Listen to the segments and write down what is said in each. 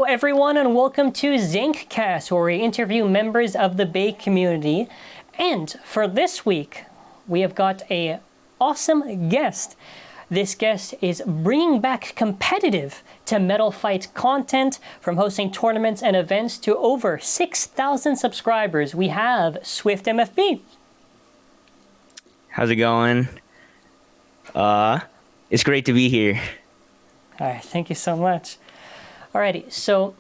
everyone, and welcome to ZankCast, where we interview members of the Bay community. And for this week, we have got a awesome guest. This guest is bringing back competitive to Metal Fight content, from hosting tournaments and events to over 6,000 subscribers. We have SwiftMFB. How's it going? It's great to be here. All right, thank you so much. Alrighty, so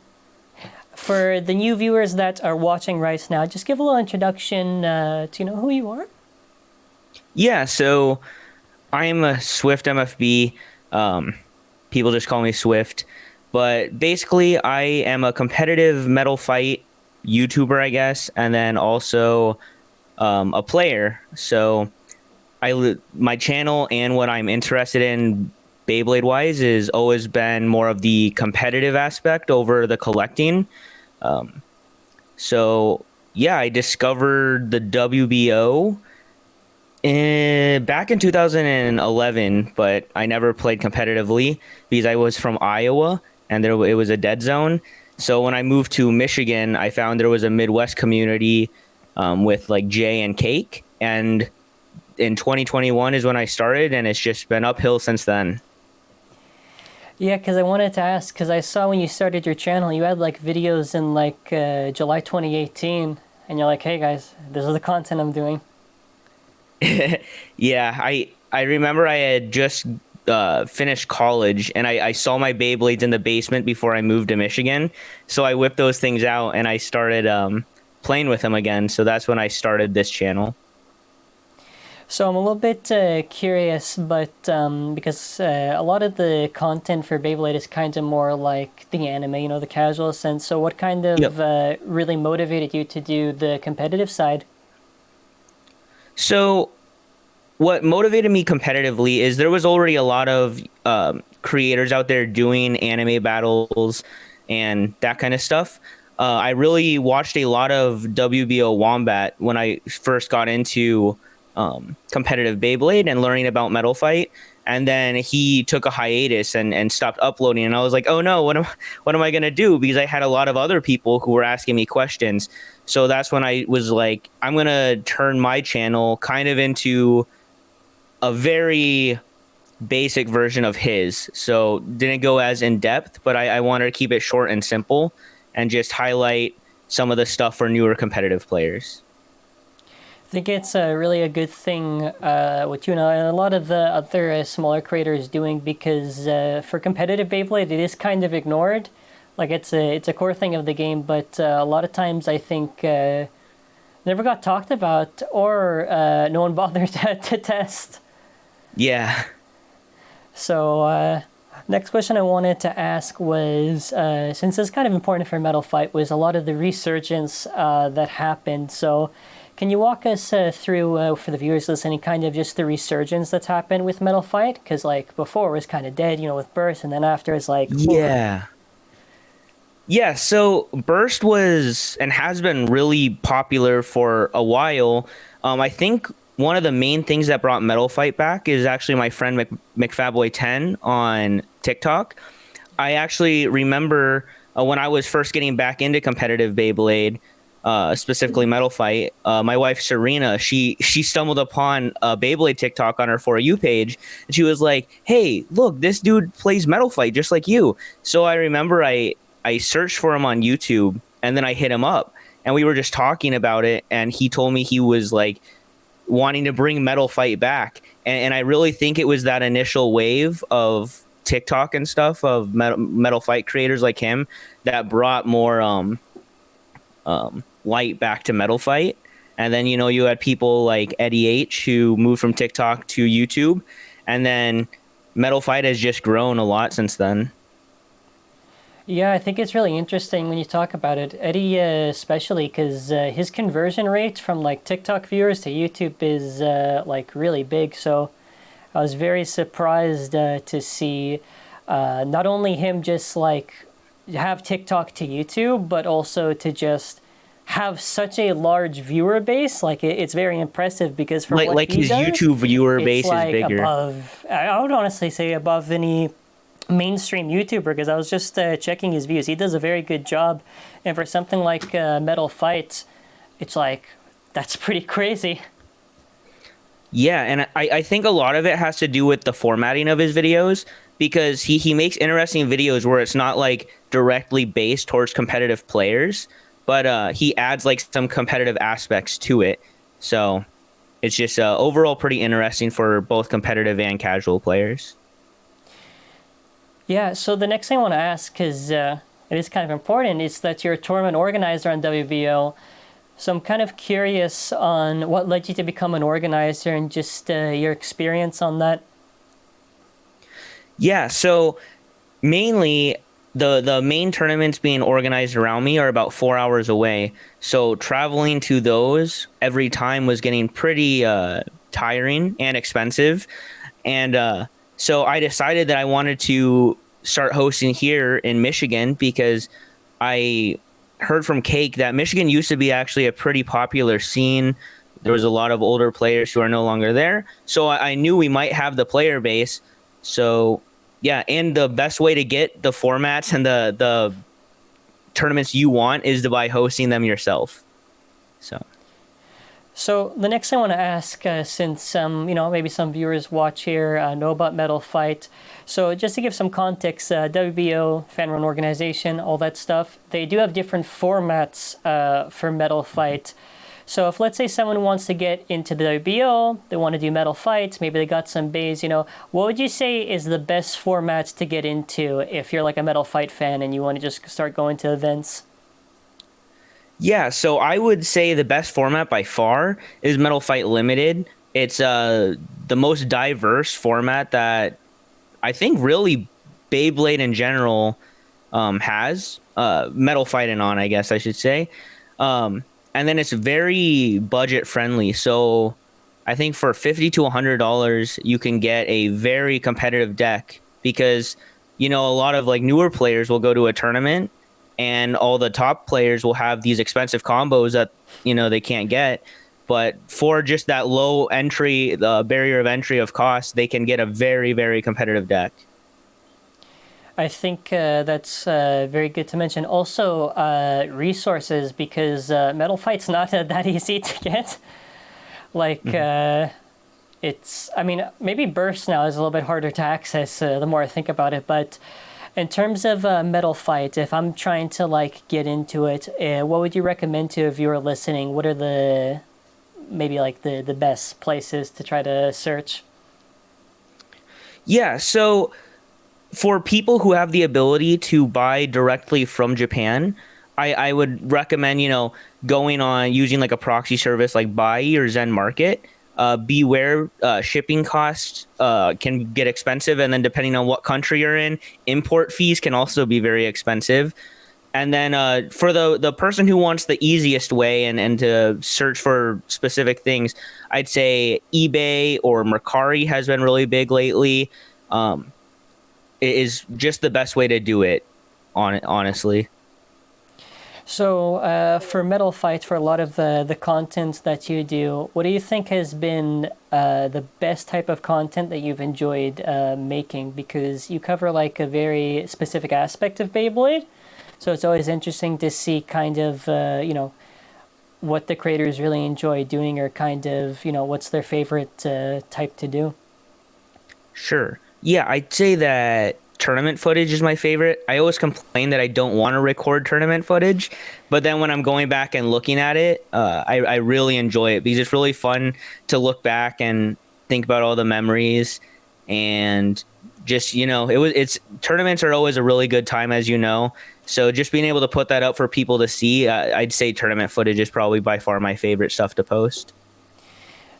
for the new viewers that are watching right now, just give a little introduction to who you are. Yeah, so I'm a Swift MFB. People just call me Swift. But basically, I am a competitive Metal Fight YouTuber, I guess, and then also a player. So my channel and what I'm interested in BEYBLADE-wise has always been more of the competitive aspect over the collecting. So, yeah, I discovered the WBO back in 2011, but I never played competitively because I was from Iowa and it was a dead zone. So when I moved to Michigan, I found there was a Midwest community with like Jay and Cake. And in 2021 is when I started, and it's just been uphill since then. Yeah, because I wanted to ask, because I saw when you started your channel, you had like videos in like July 2018, and you're like, hey guys, this is the content I'm doing. Yeah, I remember I had just finished college, and I saw my Beyblades in the basement before I moved to Michigan. So I whipped those things out, and I started playing with them again. So that's when I started this channel. So I'm a little bit curious, but because a lot of the content for Beyblade is kind of more like the anime, the casual sense. So what kind of really motivated you to do the competitive side? So what motivated me competitively is there was already a lot of creators out there doing anime battles and that kind of stuff. I really watched a lot of WBO Wombat when I first got into competitive Beyblade and learning about Metal Fight, and then he took a hiatus and stopped uploading, and I was like, oh no, what am I gonna do? Because I had a lot of other people who were asking me questions. So that's when I was like, I'm gonna turn my channel kind of into a very basic version of his. So didn't go as in depth, but I wanted to keep it short and simple and just highlight some of the stuff for newer competitive players. I think it's really a good thing what you and a lot of the other smaller creators doing, because for competitive Beyblade, it is kind of ignored. Like it's a core thing of the game, but a lot of times I think never got talked about, or no one bothered to test. Yeah. So next question I wanted to ask was, since it's kind of important for Metal Fight, was a lot of the resurgence that happened. So can you walk us through, for the viewers listening, kind of just the resurgence that's happened with Metal Fight? Because like before it was kind of dead, with Burst, and then after it's like... Yeah. Yeah, so Burst was and has been really popular for a while. I think one of the main things that brought Metal Fight back is actually my friend McFabboy10 on TikTok. I actually remember when I was first getting back into competitive Beyblade, specifically Metal Fight, my wife Serena, she stumbled upon a Beyblade TikTok on her For You page, and she was like, hey, look, this dude plays Metal Fight just like you. So I remember I searched for him on YouTube, and then I hit him up, and we were just talking about it, and he told me he was like wanting to bring Metal Fight back, and I really think it was that initial wave of TikTok and stuff of Metal Fight creators like him that brought more light back to Metal Fight. And then you had people like Eddie H who moved from TikTok to YouTube, and then Metal Fight has just grown a lot since then. Yeah, I think it's really interesting when you talk about it, Eddie especially, because his conversion rate from like TikTok viewers to YouTube is like really big. So I was very surprised to see not only him just like have TikTok to YouTube, but also to just have such a large viewer base. Like it's very impressive, because for what like he his does, YouTube viewer base like is bigger. Above, I would honestly say above any mainstream YouTuber, because I was just checking his views. He does a very good job, and for something like Metal Fight, it's like that's pretty crazy. Yeah, and I think a lot of it has to do with the formatting of his videos, because he makes interesting videos where it's not like directly based towards competitive players, but he adds like some competitive aspects to it. So it's just overall pretty interesting for both competitive and casual players. Yeah, so the next thing I want to ask, because it is kind of important, is that you're a tournament organizer on WBO. So I'm kind of curious on what led you to become an organizer and just your experience on that. Yeah, so mainly the main tournaments being organized around me are about 4 hours away. So traveling to those every time was getting pretty tiring and expensive. And so I decided that I wanted to start hosting here in Michigan, because I heard from Cake that Michigan used to be actually a pretty popular scene. There was a lot of older players who are no longer there. So I knew we might have the player base. So yeah, and the best way to get the formats and the tournaments you want is by hosting them yourself. So So the next thing I want to ask, since maybe some viewers watch here know about Metal Fight. So just to give some context, WBO, fan run organization, all that stuff, they do have different formats for Metal Fight. So if, let's say, someone wants to get into the WBO, they want to do Metal Fights, maybe they got some bays, what would you say is the best format to get into if you're like a Metal Fight fan and you want to just start going to events? yeah, so I would say the best format by far is Metal Fight Limited. It's the most diverse format that I think really Beyblade in general has. Metal Fight and on, I guess I should say. And then it's very budget friendly. So I think for $50 to $100, you can get a very competitive deck, because, a lot of like newer players will go to a tournament and all the top players will have these expensive combos that, they can't get. But for just that low entry, the barrier of entry of cost, they can get a very, very competitive deck. I think that's very good to mention. Also, resources, because Metal Fight's not that easy to get. Like, maybe Burst now is a little bit harder to access the more I think about it. But in terms of Metal Fight, if I'm trying to get into it, what would you recommend to a viewer listening? What are the best places to try to search? Yeah, so for people who have the ability to buy directly from Japan, I would recommend, going on using like a proxy service like Buy or Zen Market. Beware, shipping costs can get expensive, and then depending on what country you're in, import fees can also be very expensive. And then for the person who wants the easiest way and to search for specific things, I'd say eBay or Mercari has been really big lately. It is just the best way to do it, honestly. So for Metal Fight, for a lot of the content that you do, what do you think has been the best type of content that you've enjoyed making? Because you cover like a very specific aspect of Beyblade. So it's always interesting to see kind of, what the creators really enjoy doing, or kind of, what's their favorite type to do. Sure. Yeah, I'd say that tournament footage is my favorite. I always complain that I don't want to record tournament footage, but then when I'm going back and looking at it, I really enjoy it, because it's really fun to look back and think about all the memories. And just, it's tournaments are always a really good time, as you know. So just being able to put that up for people to see, I'd say tournament footage is probably by far my favorite stuff to post.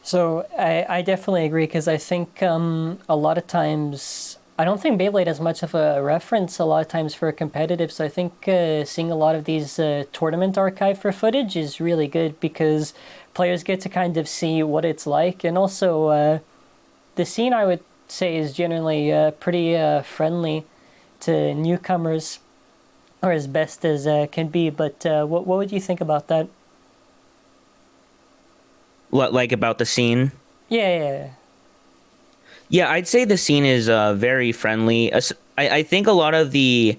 So I definitely agree, because I think a lot of times, I don't think Beyblade has much of a reference a lot of times for competitive. So I think seeing a lot of these tournament archive for footage is really good, because players get to kind of see what it's like. And also the scene, I would say, is generally pretty friendly to newcomers, or as best as can be. But what would you think about that? What, like about the scene? Yeah. Yeah, I'd say the scene is very friendly. I think a lot of the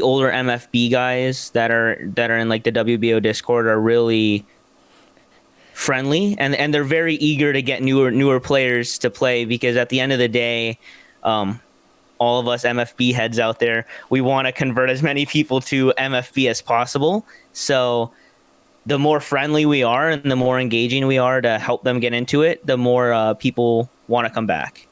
older MFB guys that are in like the WBO Discord are really friendly, and they're very eager to get newer players to play, because at the end of the day, um, all of us MFB heads out there, we want to convert as many people to MFB as possible. So the more friendly we are and the more engaging we are to help them get into it, the more people want to come back.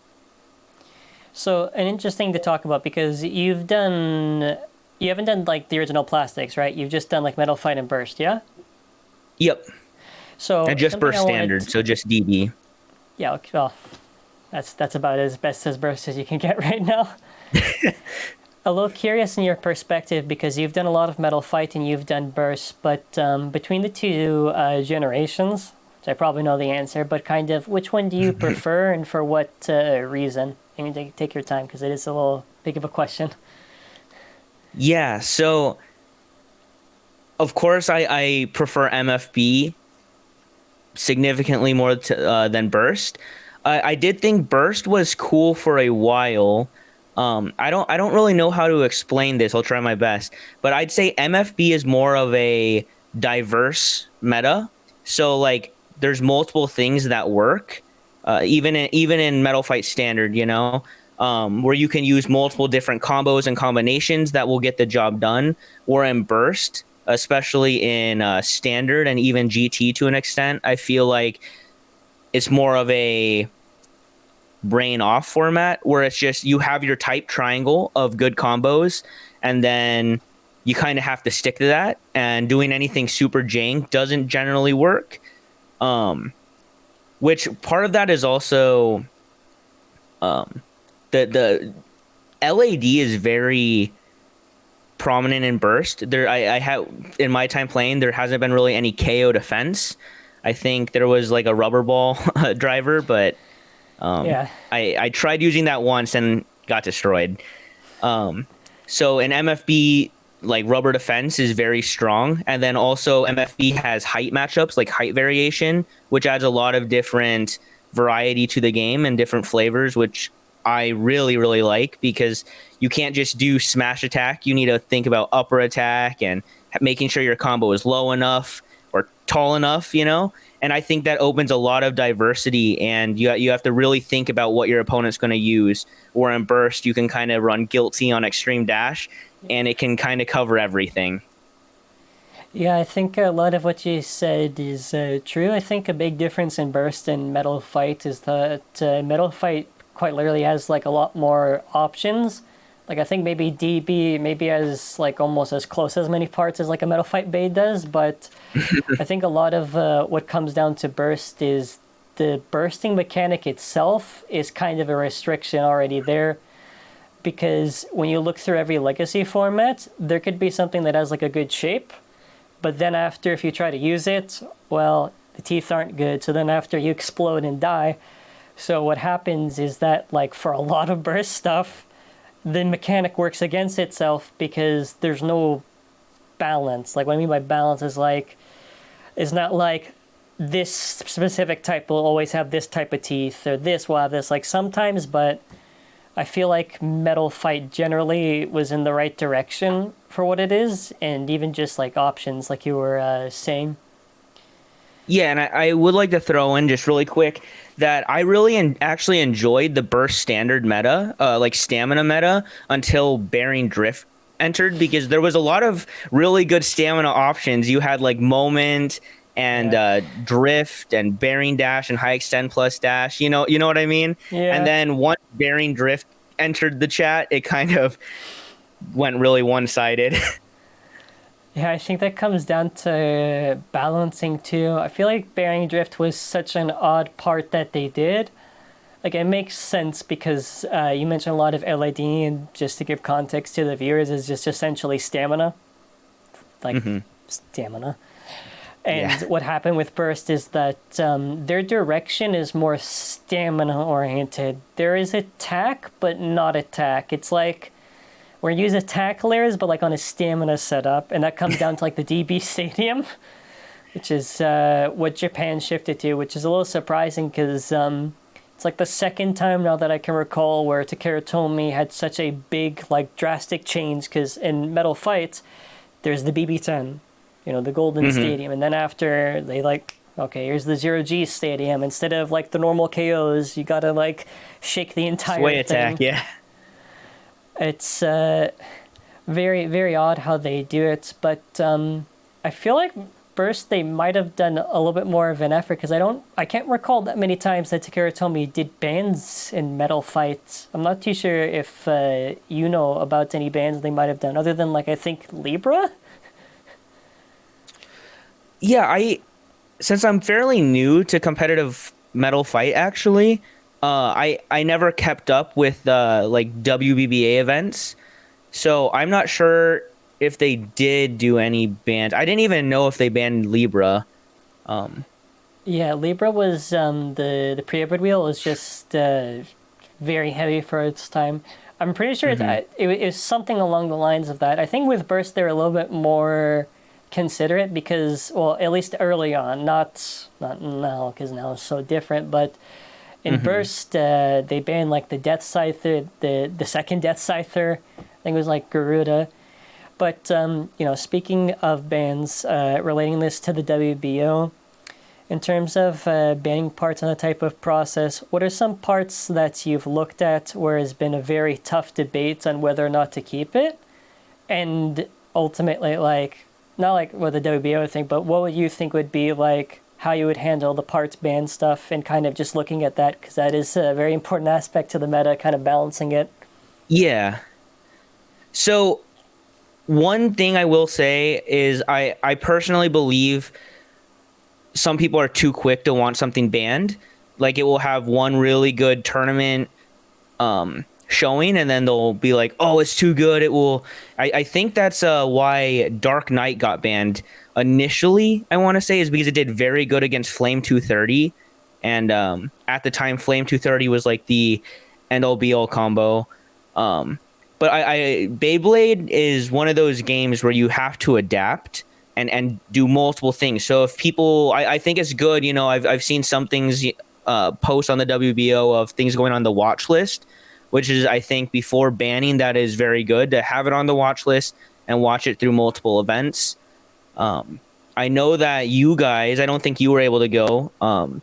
So, and interesting to talk about, because you haven't done like the original plastics, right? You've just done like Metal Fight and Burst, yeah? Yep. So And just something burst I wanted standard, so just DB. Yeah, okay, well, that's about as best as burst as you can get right now. A little curious in your perspective, because you've done a lot of Metal Fight and you've done burst, but between the two generations, which I probably know the answer, but kind of which one do you prefer and for what reason? You can take your time, because it is a little big of a question. Yeah, so of course I prefer MFB significantly more than burst. I did think burst was cool for a while. I don't really know how to explain this. I'll try my best, but I'd say MFB is more of a diverse meta. So like, there's multiple things that work, even in Metal Fight Standard, where you can use multiple different combos and combinations that will get the job done. Or in burst, especially in Standard and even GT to an extent, I feel like it's more of a brain off format, where it's just you have your type triangle of good combos, and then you kind of have to stick to that, and doing anything super jank doesn't generally work. Which part of that is also the LAD is very prominent in burst. I have, in my time playing, there hasn't been really any KO defense. I think there was like a rubber ball driver, but Yeah. I tried using that once and got destroyed. So in MFB, like, rubber defense is very strong, and then also MFB has height matchups, like height variation, which adds a lot of different variety to the game and different flavors, which I really, really like, because you can't just do smash attack. You need to think about upper attack and making sure your combo is low enough or tall enough, And I think that opens a lot of diversity, and you have to really think about what your opponent's going to use. Or in burst, you can kind of run guilty on extreme dash, and it can kind of cover everything. Yeah, I think a lot of what you said is true. I think a big difference in burst and Metal Fight is that Metal Fight quite literally has like a lot more options. Like, I think maybe DB maybe has like almost as close as many parts as like a Metal Fight Blade does, but I think a lot of what comes down to burst is the bursting mechanic itself is kind of a restriction already there, because when you look through every legacy format, there could be something that has like a good shape, but then after, if you try to use it, well, the teeth aren't good, so then after you explode and die. So what happens is that, like, for a lot of burst stuff, the mechanic works against itself because there's no balance. Like, what I mean by balance is like, it's not like this specific type will always have this type of teeth, or this will have this, like, sometimes, but I feel like Metal Fight generally was in the right direction for what it is, and even just like options, like you were saying. Yeah, and I would like to throw in just really quick that I really actually enjoyed the burst standard meta, like stamina meta, until Bearing Drift entered, because there was a lot of really good stamina options. You had like Moment and Drift and Bearing Dash and High Extend plus Dash. You know what I mean? Yeah. And then once Bearing Drift entered the chat, it kind of went really one-sided. Yeah, I think that comes down to balancing too. I feel like Bearing Drift was such an odd part that they did. Like, it makes sense because you mentioned a lot of LAD, and just to give context to the viewers, is just essentially stamina. Like, stamina. And what happened with Burst is that their direction is more stamina-oriented. There is attack, but not attack. It's like, we're using attack layers, but like on a stamina setup, and that comes down to like the DB Stadium, which is what Japan shifted to, which is a little surprising because it's It's like the second time now that I can recall where TAKARA TOMY had such a big, like, drastic change, because in Metal Fight, there's the BB10, the Golden Stadium, and then after they, like, okay, here's the 0G Stadium. Instead of, like, the normal KOs, you gotta, like, shake the entire Sway thing. attack, yeah. It's very, very odd how they do it, but I feel like Burst, they might have done a little bit more of an effort, because I can't recall that many times that TAKARA TOMY did bans in Metal Fight. I'm not too sure if you know about any bans they might have done, other than, like, I think Libra? Yeah, since I'm fairly new to competitive Metal Fight, actually, I never kept up with like WBBA events, so I'm not sure if they did do any bans. I didn't even know if they banned Libra. Yeah, Libra was the pre-hybrid wheel was just very heavy for its time. I'm pretty sure it was something along the lines of that. I think with Burst they're a little bit more considerate, because, well, at least early on, not now, because now it's so different, but in Burst they banned, like, the Death Scyther, the second Death Scyther, I think it was, like, Garuda. But speaking of bans, relating this to the WBO, in terms of banning parts on a type of process, what are some parts that you've looked at where it's been a very tough debate on whether or not to keep it, and ultimately, like, not like what the WBO thing, but what would you think would be, like, how you would handle the parts ban stuff, and kind of just looking at that, because that is a very important aspect to the meta, kind of balancing it. Yeah. So one thing I will say is I personally believe some people are too quick to want something banned. Like, it will have one really good tournament showing, and then they'll be like, oh, it's too good. It will. I think that's why Dark Knight got banned initially, I want to say, is because it did very good against Flame 230. And at the time, Flame 230 was like the end-all be-all combo. But Beyblade is one of those games where you have to adapt and do multiple things. So if people, I think it's good, I've seen some things post on the WBO of things going on the watch list, which is, I think, before banning, that is very good to have it on the watch list and watch it through multiple events. I know that you guys, I don't think you were able to go.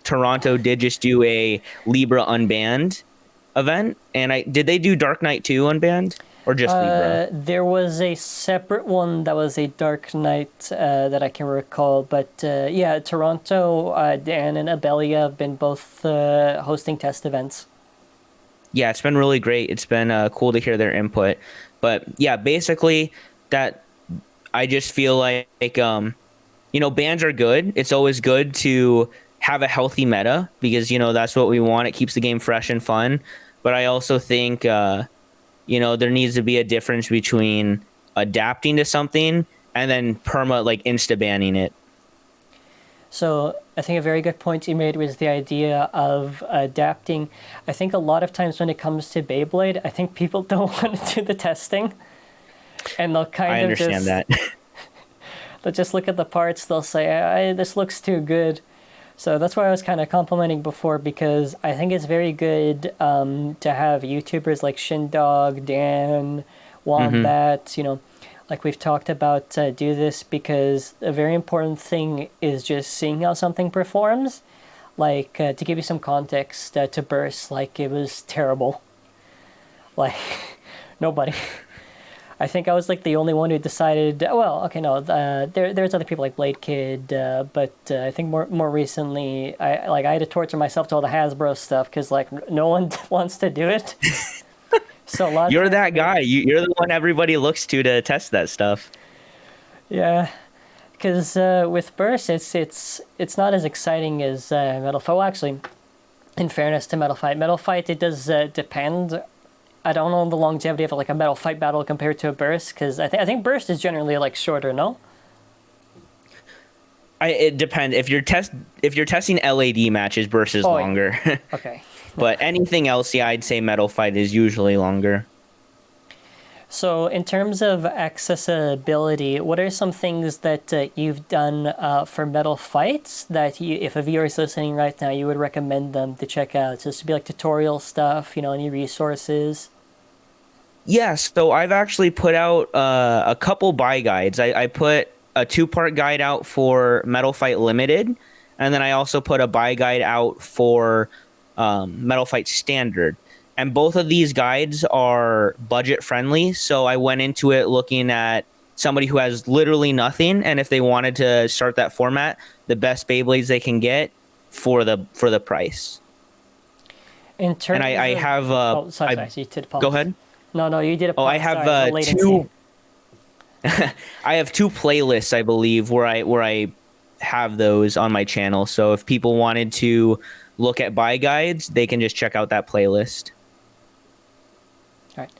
Toronto did just do a Libra unbanned event, and did they do Dark Knight 2 unbanned, or just Libra? There was a separate one that was a Dark Knight that I can recall, but yeah, Toronto, Dan and Abelia have been both hosting test events. Yeah, it's been really great. It's been cool to hear their input. But yeah, basically, that I just feel like bans are good. It's always good to have a healthy meta, because that's what we want. It keeps the game fresh and fun. But I also think there needs to be a difference between adapting to something and then insta banning it. So I think a very good point you made was the idea of adapting. I think a lot of times when it comes to Beyblade, I think people don't want to do the testing, and they'll kind of understand that. They'll just look at the parts. They'll say, "This looks too good." So that's why I was kind of complimenting before, because I think it's very good to have YouTubers like Shindog, Dan, Wombat, like we've talked about, do this, because a very important thing is just seeing how something performs. Like, to give you some context, to Burst, like, it was terrible. Like, nobody. I think I was, like, the only one who decided, well, okay, no, there's other people like Blade Kid, but I think more recently, I had to torture myself to all the HASBRO stuff, because, like, no one wants to do it. So a lot You're that guy. You're the one everybody looks to test that stuff. Yeah, because with Burst, it's not as exciting as Metal Fight. Well, actually, in fairness to Metal Fight, it does depend. I don't know the longevity of like a Metal Fight battle compared to a Burst, because I think Burst is generally like shorter. No. It depends. If you're testing LAD matches, Burst is longer. Okay. But anything else, yeah, I'd say Metal Fight is usually longer. So, in terms of accessibility, what are some things that you've done for metal fights that you, if a viewer is listening right now, you would recommend them to check out? So, this would be like tutorial stuff, any resources? Yeah, so I've actually put out a couple buy guides. I put a two-part guide out for Metal Fight Limited, and then I also put a buy guide out for Metal Fight Standard. And both of these guides are budget friendly, so I went into it looking at somebody who has literally nothing, and if they wanted to start that format, the best Beyblades they can get for the price. In And terms I of, have oh, sorry, you did a go pause. ahead. No, you did a Oh, I pause. have Sorry, the latency. two. I have two playlists, I believe, where I have those on my channel. So if people wanted to look at buy guides, they can just check out that playlist. All right.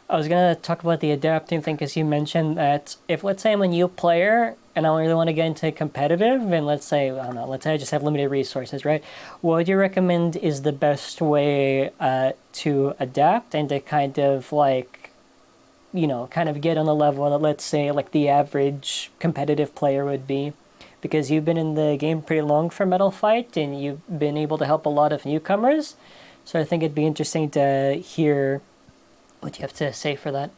I was gonna talk about the adapting thing because you mentioned that if, let's say, I'm a new player and I really want to get into competitive, and let's say, I don't know, let's say I just have limited resources, right? What would you recommend is the best way to adapt and to kind of like, kind of get on the level that, let's say, like the average competitive player would be? Because you've been in the game pretty long for Metal Fight and you've been able to help a lot of newcomers. So I think it'd be interesting to hear what you have to say for that.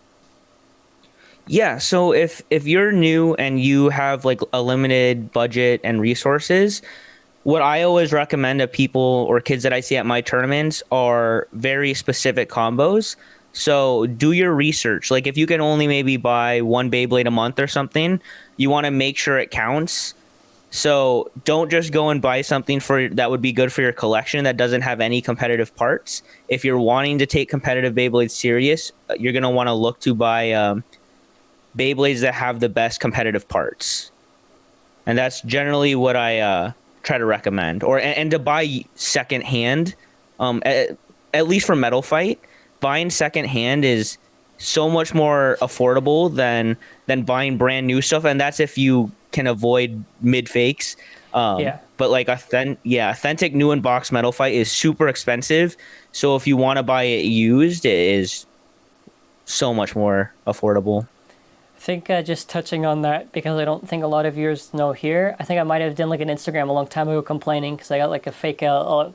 Yeah, so if you're new and you have like a limited budget and resources, what I always recommend to people or kids that I see at my tournaments are very specific combos. So do your research. Like if you can only maybe buy one Beyblade a month or something, you want to make sure it counts. So don't just go and buy something for that would be good for your collection that doesn't have any competitive parts. If you're wanting to take competitive Beyblades serious, you're going to want to look to buy Beyblades that have the best competitive parts. And that's generally what I try to recommend. And to buy secondhand, at least for Metal Fight, buying secondhand is so much more affordable than buying brand new stuff, and that's if you can avoid Midfakes. Yeah. But like authentic new in box Metal Fight is super expensive. So if you want to buy it used, it is so much more affordable. I think just touching on that, because I don't think a lot of viewers know here, I think I might have done like an Instagram a long time ago complaining because I got like a fake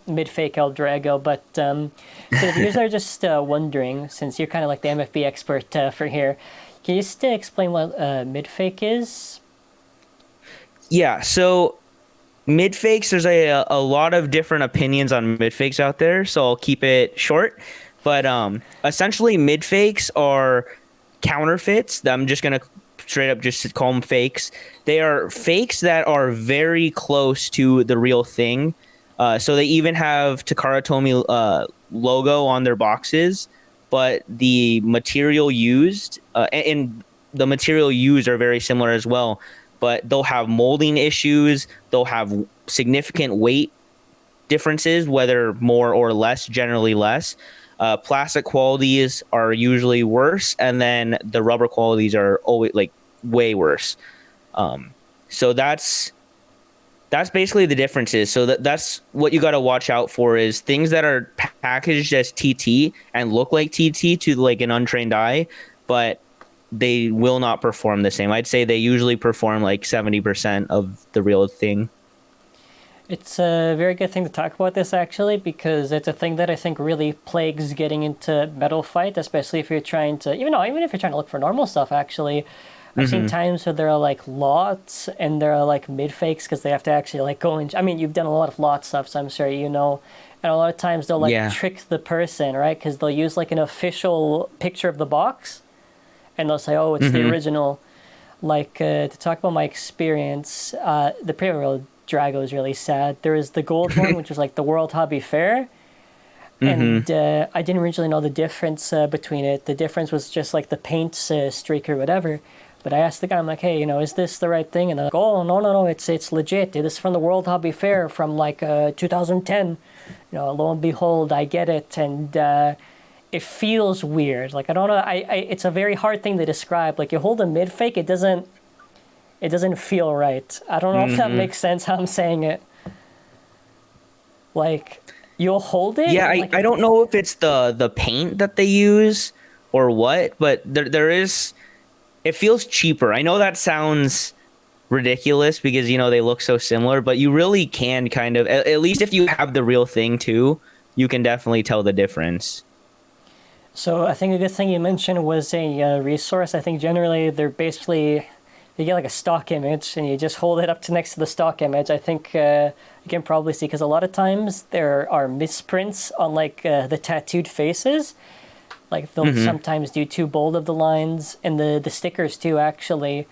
mid-fake El Drago. But so the viewers are just wondering, since you're kind of like the MFB expert for here, can you just explain what mid-fake is? Yeah, so Midfakes, there's a lot of different opinions on Midfakes out there, so I'll keep it short. But essentially, Midfakes are counterfeits. I'm just going to straight up just call them fakes. They are fakes that are very close to the real thing. So they even have TAKARA TOMY logo on their boxes, but the material used and the material used are very similar as well. But they'll have molding issues. They'll have significant weight differences, whether more or less, generally less. Plastic qualities are usually worse, and then the rubber qualities are always like way worse. So that's basically the differences. So that's what you got to watch out for is things that are packaged as TT and look like TT to like an untrained eye, but they will not perform the same. I'd say they usually perform like 70% of the real thing. It's a very good thing to talk about this, actually, because it's a thing that I think really plagues getting into Metal Fight, especially if you're trying to, even if you're trying to look for normal stuff, actually. I've seen times where there are like lots and there are like mid-fakes because they have to actually like go in. I mean, you've done a lot of lot stuff, so I'm sure you know. And a lot of times they'll like trick the person, right? Because they'll use like an official picture of the box and they'll say, oh, it's the original. Like, to talk about my experience, the pre-roll Drago is really sad. There is the gold one, which is like the World Hobby Fair. And I didn't originally know the difference between it. The difference was just like the paint streak or whatever. But I asked the guy, I'm like, hey, is this the right thing? And they're like, oh, no, it's legit. This is from the World Hobby Fair from like 2010. Lo and behold, I get it. And it feels weird. Like, I don't know. It's a very hard thing to describe. Like, you hold a mid-fake, it doesn't feel right. I don't know if that makes sense how I'm saying it. Like, you'll hold it. Yeah, I don't know if it's the paint that they use or what, but there is, it feels cheaper. I know that sounds ridiculous because, you know, they look so similar, but you really can kind of, at least if you have the real thing too, you can definitely tell the difference. So I think a good thing you mentioned was a resource. I think generally they're basically, you get like a stock image and you just hold it up to next to the stock image. I think you can probably see, because a lot of times there are misprints on like the tattooed faces. Like they'll sometimes do too bold of the lines, and the stickers too, actually.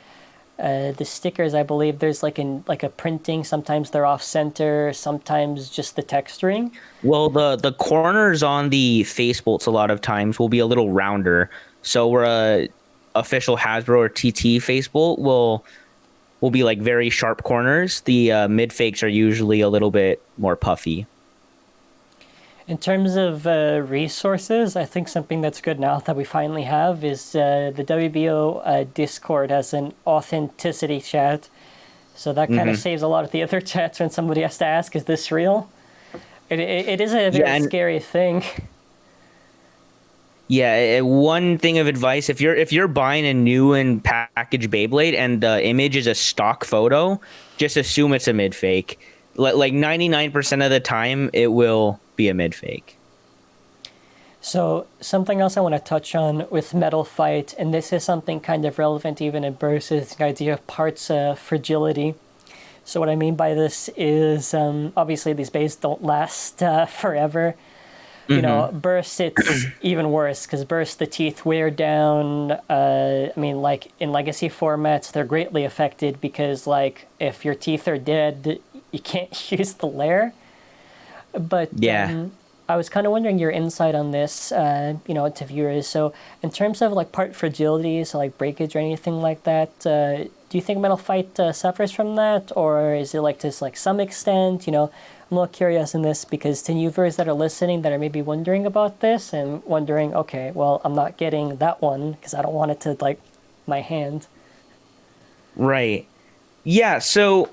The stickers, I believe there's like a printing. Sometimes they're off center, sometimes just the texturing. Well, the corners on the face bolts a lot of times will be a little rounder. So where a official Hasbro or TT face bolt will be like very sharp corners. The Midfakes are usually a little bit more puffy. In terms of resources, I think something that's good now that we finally have is the WBO Discord has an authenticity chat. So that kind of saves a lot of the other chats when somebody has to ask, is this real? It is a very scary thing. Yeah, one thing of advice, if you're buying a new and packaged Beyblade and the image is a stock photo, just assume it's a mid fake. Like 99% of the time, it will be a mid fake. So something else I want to touch on with Metal Fight, and this is something kind of relevant even in bursts, is the idea of parts fragility. So what I mean by this is obviously these bays don't last forever. You know, burst, it's even worse, because burst, the teeth wear down. I mean, like in legacy formats, they're greatly affected because, like, if your teeth are dead, you can't use the layer. But yeah, I was kind of wondering your insight on this, you know, to viewers. So in terms of like part fragility, so like breakage or anything like that, do you think Metal Fight suffers from that, or is it like to like some extent? You know, I'm a little curious in this because to new viewers that are listening that are maybe wondering about this and wondering, okay, well, I'm not getting that one because I don't want it to like my hand. right. Yeah, so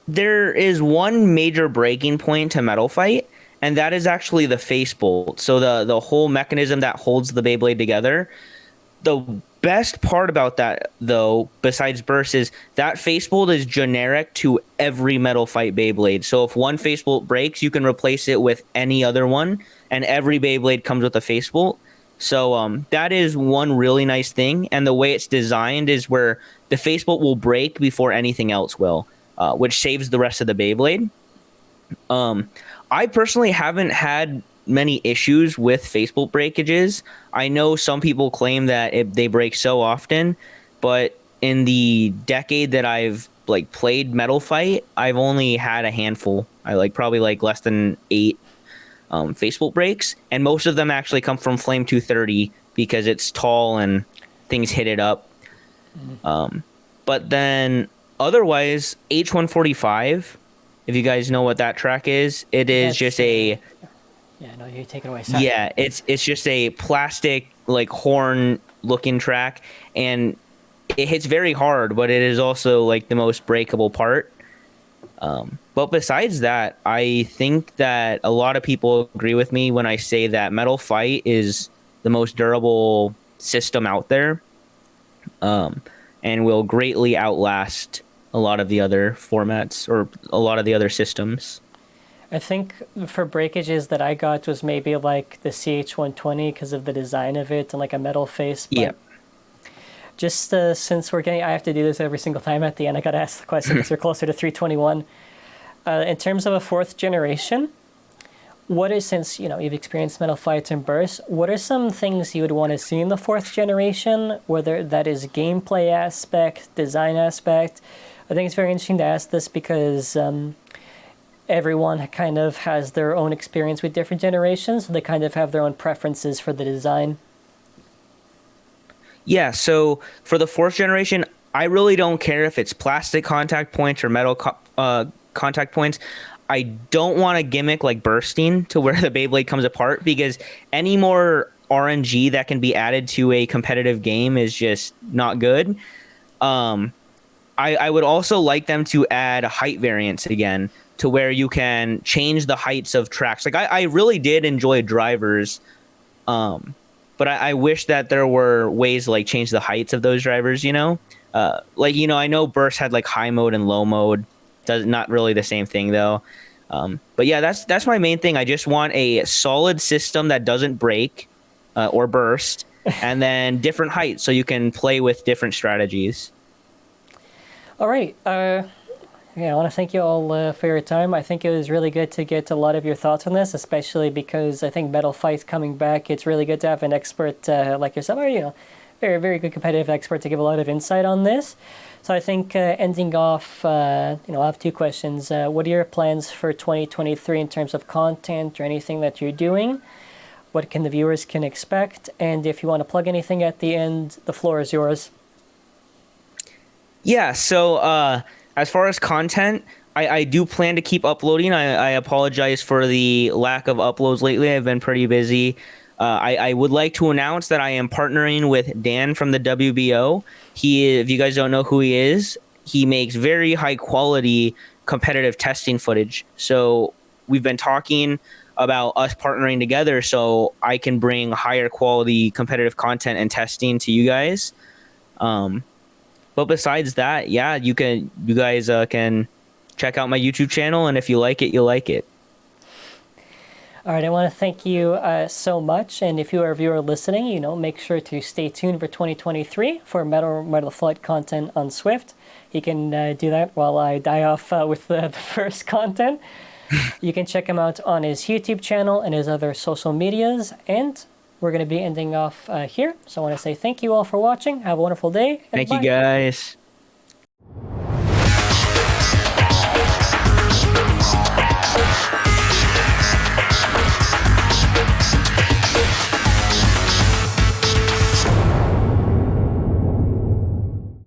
there is one major breaking point to Metal Fight, and that is actually the face bolt. So the whole mechanism that holds the Beyblade together. The best part about that, though, besides burst, is that face bolt is generic to every Metal Fight Beyblade. So if one face bolt breaks, you can replace it with any other one, and every Beyblade comes with a face bolt. So that is one really nice thing, and the way it's designed is where the face bolt will break before anything else will, which saves the rest of the Beyblade. I personally haven't had many issues with face bolt breakages. I know some people claim that they break so often, but in the decade that I've like played Metal Fight, I've only had a handful. I like probably like less than 8 face bolt breaks, and most of them actually come from Flame 230 because it's tall and things hit it up. But then otherwise, H145, if you guys know what that track is, it is just a... Yeah, no, you take it away. Sorry. Yeah, it's just a plastic like horn looking track, and it hits very hard, but it is also like the most breakable part. But besides that, I think that a lot of people agree with me when I say that Metal Fight is the most durable system out there, and will greatly outlast a lot of the other formats or a lot of the other systems. I think for breakages that I got was maybe like the CH120 because of the design of it and like a metal face. But yeah. Just since we're getting, I have to do this every single time at the end. I got to ask the question because we're closer to 321. In terms of a 4th generation, what is, since you know you've experienced Metal Fights and bursts, what are some things you would want to see in the 4th generation? Whether that is gameplay aspect, design aspect. I think it's very interesting to ask this because everyone kind of has their own experience with different generations, so they kind of have their own preferences for the design. Yeah, so for the 4th generation, I really don't care if it's plastic contact points or metal contact points. I don't want a gimmick like bursting to where the Beyblade comes apart, because any more RNG that can be added to a competitive game is just not good. I would also like them to add height variance again, to where you can change the heights of tracks. Like I really did enjoy Drivers, but I wish that there were ways to like change the heights of those drivers. Like I know burst had like high mode and low mode. Does not really the same thing though. But yeah, that's my main thing. I just want a solid system that doesn't break or burst, and then different heights so you can play with different strategies. All right. Yeah, I want to thank you all for your time. I think it was really good to get a lot of your thoughts on this, especially because I think Metal Fight's coming back. It's really good to have an expert like yourself, or very, very good competitive expert to give a lot of insight on this. So I think ending off, I have two questions. What are your plans for 2023 in terms of content or anything that you're doing? What can the viewers can expect? And if you want to plug anything at the end, the floor is yours. Yeah, so as far as content, I do plan to keep uploading. I apologize for the lack of uploads lately. I've been pretty busy. I would like to announce that I am partnering with Dan from the WBO. If you guys don't know who he is, he makes very high quality competitive testing footage. So we've been talking about us partnering together so I can bring higher quality competitive content and testing to you guys. But besides that, yeah, you guys can check out my YouTube channel, and if you like it, you'll like it. All right, I want to thank you so much, and if you are a viewer listening, make sure to stay tuned for 2023 for Metal Flight content on Swift. You can do that while I die off with the first content. You can check him out on his YouTube channel and his other social medias, and we're going to be ending off here. So I want to say thank you all for watching. Have a wonderful day. Thank you, guys.